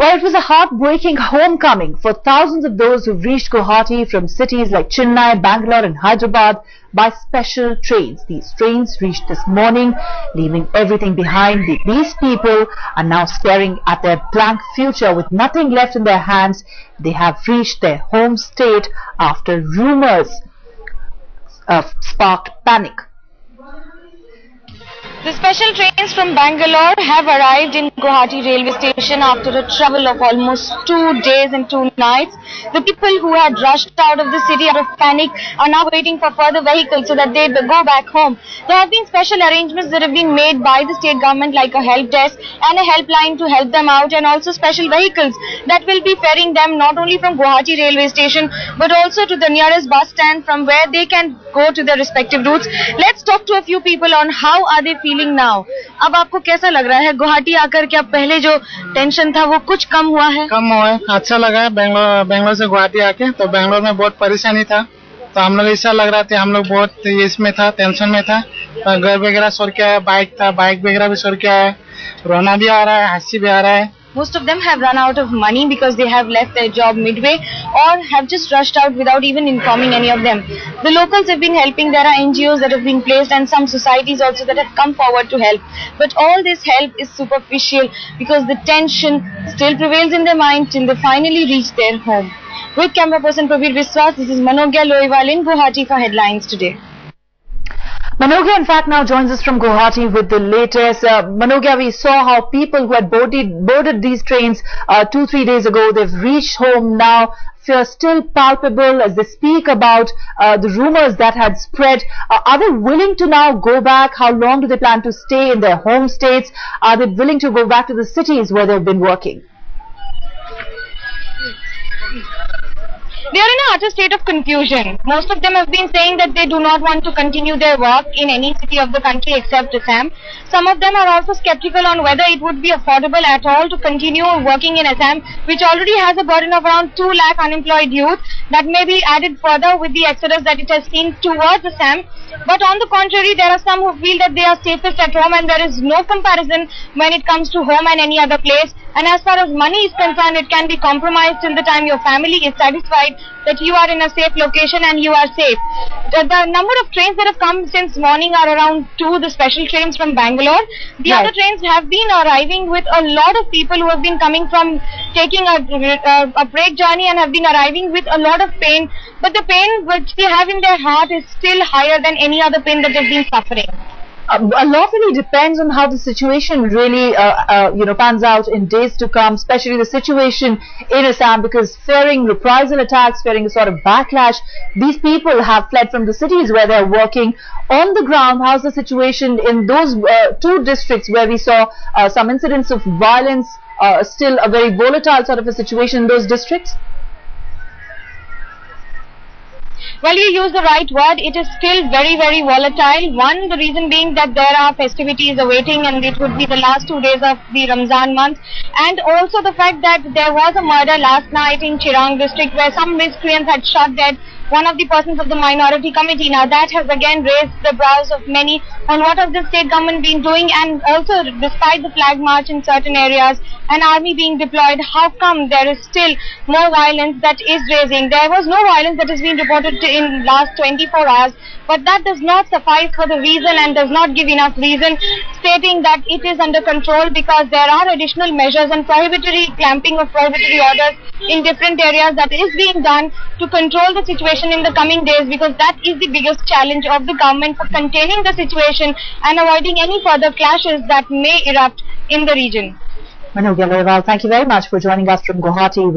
Well, it was a heartbreaking homecoming for thousands of those who reached Guwahati from cities like Chennai, Bangalore and Hyderabad by special trains. These trains reached this morning, leaving everything behind. These people are now staring at their blank future with nothing left in their hands. They have reached their home state after rumors sparked panic. The special trains from Bangalore have arrived in Guwahati railway station after a travel of almost 2 days and 2 nights. The people who had rushed out of the city out of panic are now waiting for further vehicles so that they go back home. There have been special arrangements that have been made by the state government, like a help desk and a helpline to help them out, and also special vehicles that will be ferrying them not only from Guwahati railway station but also to the nearest bus stand from where they can go to their respective routes. Let's talk to a few people on how are they feeling now. अब आपको कैसा लग रहा है गुवाहाटी आकर के? अब पहले जो टेंशन था वो कुछ कम हुआ है? कम हुआ है, अच्छा लगा है। बेंगलोर से गुवाहाटी आके तो बेंगलोर में बहुत परेशानी था, तो हम लोग ऐसा लग रहा था, हम लोग बहुत इसमें था, टेंशन में था। घर वगैरह छोड़ के आया, बाइक था, बाइक वगैरह भी छोड़ के आया। रोना भी आ रहा है, हंसी भी आ रहा है। Most of them have run out of money because they have left their job midway or have just rushed out without even informing any of them. The locals have been helping. There are NGOs that have been placed and some societies also that have come forward to help. But all this help is superficial because the tension still prevails in their mind till they finally reach their home. With camera person Praveer Viswas, this is Manogya Loiwal in Guwahati for Headlines Today. Manogya, in fact, now joins us from Guwahati with the latest. Manogya, we saw how people who had boarded these trains 2-3 days ago, they've reached home now. Fear still palpable as they speak about the rumors that had spread. Are they willing to now go back? How long do they plan to stay in their home states? Are they willing to go back to the cities where they've been working? They are in an utter state of confusion. Most of them have been saying that they do not want to continue their work in any city of the country except Assam. Some of them are also skeptical on whether it would be affordable at all to continue working in Assam, which already has a burden of around 2 lakh unemployed youth that may be added further with the exodus that it has seen towards Assam. But on the contrary, there are some who feel that they are safest at home and there is no comparison when it comes to home and any other place. And as far as money is concerned, it can be compromised till the time your family is satisfied that you are in a safe location and you are safe. The number of trains that have come since morning are around 2, the special trains from Bangalore. The other trains have been arriving with a lot of people who have been coming from taking a break journey and have been arriving with a lot of pain. But the pain which they have in their heart is still higher than any other pain that they've been suffering. A lot really depends on how the situation really pans out in days to come, especially the situation in Assam, because fearing reprisal attacks, fearing a sort of backlash, these people have fled from the cities where they're working. On the ground, how's the situation in those 2 districts where we saw some incidents of violence, still a very volatile sort of a situation in those districts? Well, you use the right word. It is still very, very volatile. One, the reason being that there are festivities awaiting and it would be the last 2 days of the Ramzan month. And also the fact that there was a murder last night in Chirang district where some miscreants had shot dead one of the persons of the minority committee. Now that has again raised the brows of many on what has the state government been doing, and also despite the flag march in certain areas, an army being deployed, how come there is still more violence that is raising? There was no violence that has been reported in last 24 hours, but that does not suffice for the reason and does not give enough reason stating that it is under control, because there are additional measures and clamping of prohibitory orders in different areas that is being done to control the situation in the coming days, because that is the biggest challenge of the government for containing the situation and avoiding any further clashes that may erupt in the region. Manogya Loiwal, thank you very much for joining us from Guwahati.